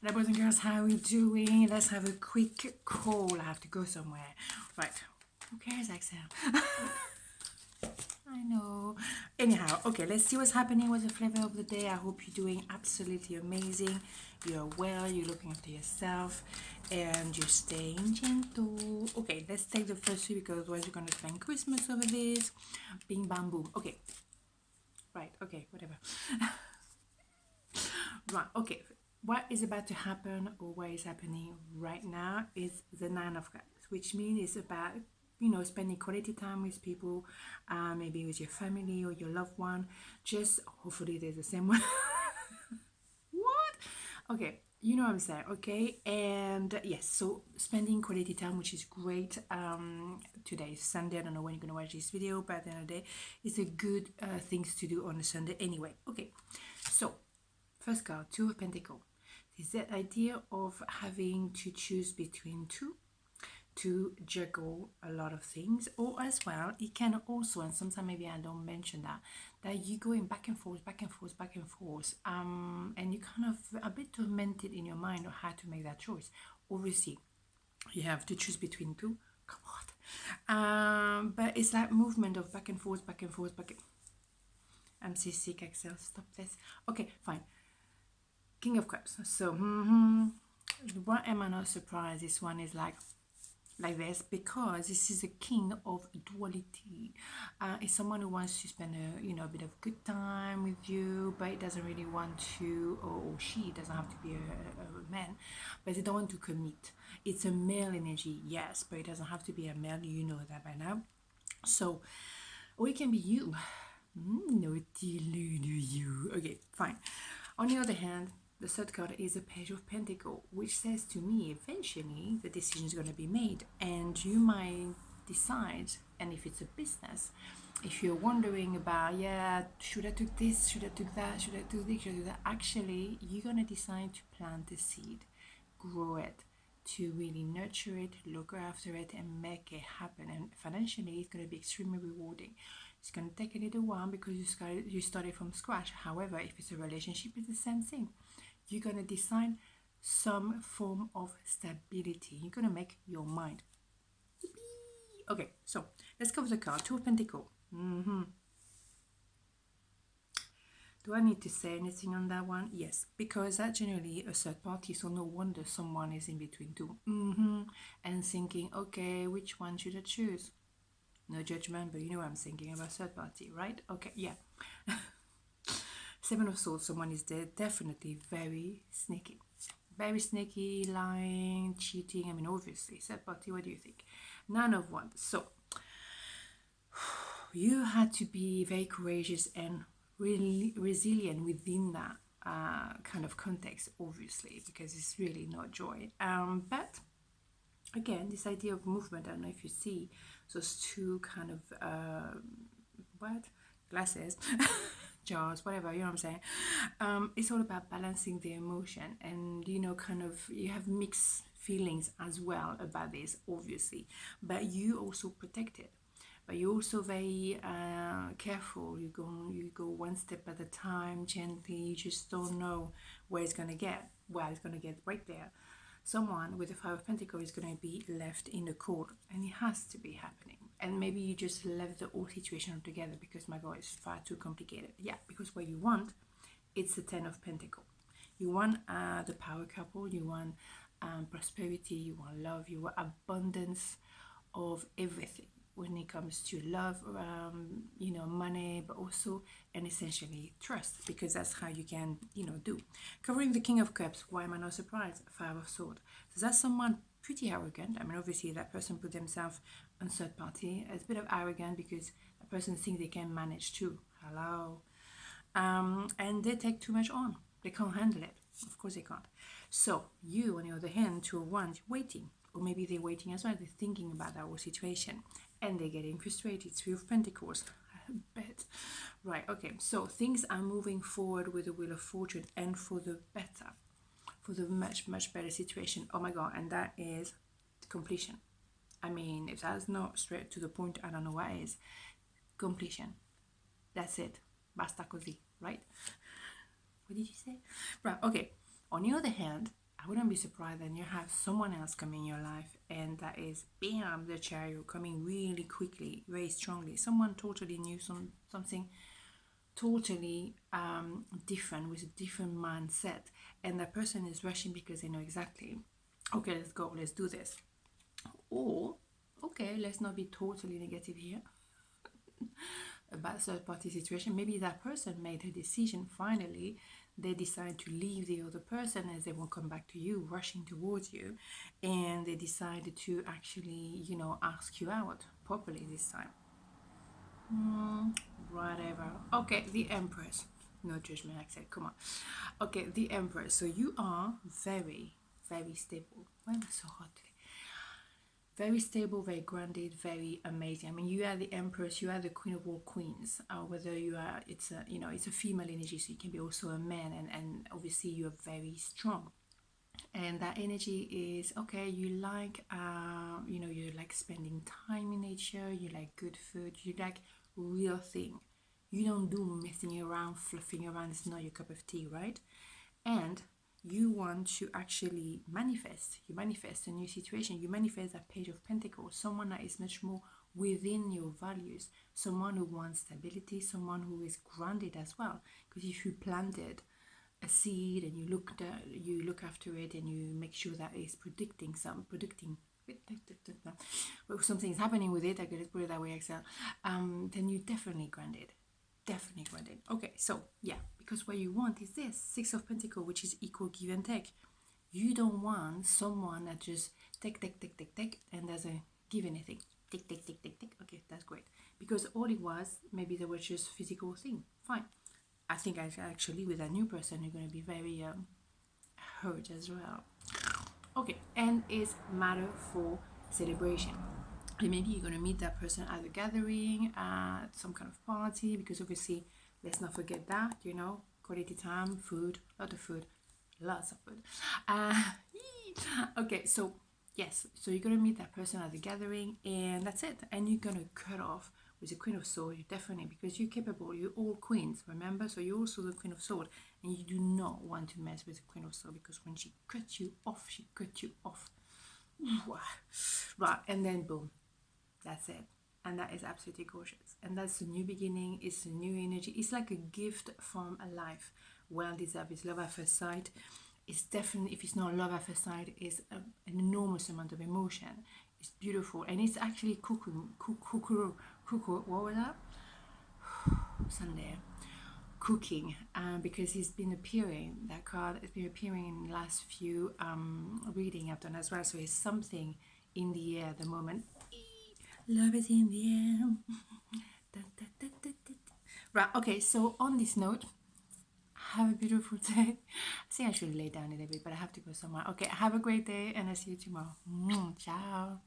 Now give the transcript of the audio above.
Hello boys and girls, how are we doing? Let's have a quick call. I have to go somewhere. Right. Who cares, Axelle? I know. Anyhow, okay, let's see what's happening. What's the flavor of the day? I hope you're doing absolutely amazing. You're well, you're looking after yourself, and you're staying gentle. Okay, let's take the first two because otherwise you're going to spend Christmas over this. Bing, bam, boom. Okay. Right, okay, whatever. Right, okay. What is about to happen or what is happening right now is the Nine of Cups, which means it's about, spending quality time with people, maybe with your family or your loved one. Just hopefully there's the same one. What? Okay, you know what I'm saying, okay? And yes, so spending quality time, which is great. Today is Sunday. I don't know when you're gonna watch this video, but at the end of the day, it's a good things to do on a Sunday anyway. Okay, so first card, Two of Pentacles. Is that idea of having to choose between two to juggle a lot of things, or as well it can also, and sometimes maybe I don't mention that you going back and forth, and you kind of a bit tormented in your mind on how to make that choice. Obviously you have to choose between two, come on, but it's that movement of back and forth. I'm seasick, Axelle, stop this. Okay, fine. King of Cups. So, why am I not surprised? This one is like this because this is a king of duality. It's someone who wants to spend a bit of good time with you, but it doesn't really want to, or she doesn't have to be a man, but they don't want to commit. It's a male energy, yes, but it doesn't have to be a male. You know that by now. So, or it can be you. Naughty little you. Okay, fine. On the other hand, the third card is a Page of Pentacles, which says to me, eventually the decision is going to be made, and you might decide. And if it's a business, if you're wondering about, should I do this, should I do that, should I do this, should I do that, actually, you're going to decide to plant the seed, grow it, to really nurture it, look after it, and make it happen. And financially, it's going to be extremely rewarding. It's going to take a little while because you started from scratch. However, if it's a relationship, it's the same thing. You're going to decide some form of stability. You're going to make your mind. Okay, so let's go with the card. Two of Pentacles. Do I need to say anything on that one? Yes, because that's generally a third party, so no wonder someone is in between two. And thinking, okay, which one should I choose? No judgment, but you know what I'm thinking about third party, right? Okay, yeah. Seven of Swords, someone is there, definitely very sneaky. Very sneaky, lying, cheating. I mean, obviously, third party, what do you think? Nine of Wands. So, you had to be very courageous and really resilient within that kind of context, obviously, because it's really not joy. But again, this idea of movement, I don't know if you see those two kind of glasses jars, whatever, you know what I'm saying. It's all about balancing the emotion, and kind of you have mixed feelings as well about this, obviously, but you also protect it, but you're also very careful. You go one step at a time, gently. You just don't know where it's gonna get. Well, it's gonna get right there. Someone with the Five of Pentacles is going to be left in the cold, and it has to be happening. And maybe you just left the whole situation altogether because, my God, it's far too complicated. Yeah, because what you want, it's the Ten of Pentacles. You want the power couple, you want prosperity, you want love, you want abundance of everything when it comes to love, money, but also and essentially trust, because that's how you can, do. Covering the King of Cups, why am I not surprised? Five of Swords. So that's someone pretty arrogant. I mean, obviously that person put themselves on third party. It's a bit of arrogant because that person thinks they can manage too. Hello. And they take too much on. They can't handle it. Of course they can't. So you, on the other hand, Two of Wands, waiting. Or maybe they're waiting as well. They're thinking about that whole situation. And they're getting frustrated. Three of Pentacles. I bet. Right, okay. So things are moving forward with the Wheel of Fortune and for the better. For the much, much better situation. Oh my God. And that is completion. I mean, if that's not straight to the point, I don't know what is. Completion. That's it. Basta così, right? What did you say? Right, okay. On the other hand, I I wouldn't be surprised then you have someone else coming in your life, and that is bam, the chariot coming really quickly, very strongly. Someone totally new, something totally different with a different mindset, and that person is rushing because they know exactly, okay, let's go, let's do this. Or, okay, let's not be totally negative here about third party situation. Maybe that person made a decision finally, they decide to leave the other person as they won't come back to you, rushing towards you, and they decided to actually, ask you out properly this time. Whatever. Okay, the Empress. No judgment, Axelle. Come on. Okay, the Empress. So you are very, very stable. Why am I so hot today? Very stable, very grounded, very amazing. I mean, you are the Empress. You are the Queen of all queens. Whether you are, it's a female energy, so you can be also a man, and obviously you are very strong. And that energy is okay. You like spending time in nature. You like good food. You like real thing. You don't do messing around, fluffing around. It's not your cup of tea, right? And you want to actually manifest. You manifest a new situation. You manifest that Page of Pentacles. Someone that is much more within your values. Someone who wants stability. Someone who is grounded as well. Because if you planted a seed and you look after it, and you make sure that it's predicting well, something's happening with it, I could put it that way, Axelle, then you definitely grounded. Okay, so yeah, because what you want is this Six of Pentacles, which is equal give and take. You don't want someone that just take, and doesn't give anything. Take. Okay, that's great. Because all it was, maybe there was just physical thing. Fine. I think actually with a new person, you're going to be very hurt as well. Okay, and it's matter for celebration. And maybe you're going to meet that person at a gathering, at some kind of party, because obviously, let's not forget that, quality time, food, lots of food. Okay, so yes, so you're going to meet that person at the gathering, and that's it. And you're going to cut off with the Queen of Swords, definitely, because you're capable. You're all queens, remember? So you're also the Queen of Swords, and you do not want to mess with the Queen of Swords, because when she cuts you off, she cuts you off. Right, and then boom, that's it. And that is absolutely gorgeous. And that's a new beginning. It's a new energy. It's like a gift from a life well deserved. It's love at first sight. It's definitely, if it's not love at first sight, it's an enormous amount of emotion. It's beautiful, and it's actually cuckoo. What was that? Sunday. Cooking, because he's been appearing. That card has been appearing in the last few reading I've done as well. So it's something in the air at the moment. Love is in the air. Right. Okay. So on this note, have a beautiful day. I think I should lay down a little bit, but I have to go somewhere. Okay. Have a great day, and I'll see you tomorrow. Ciao.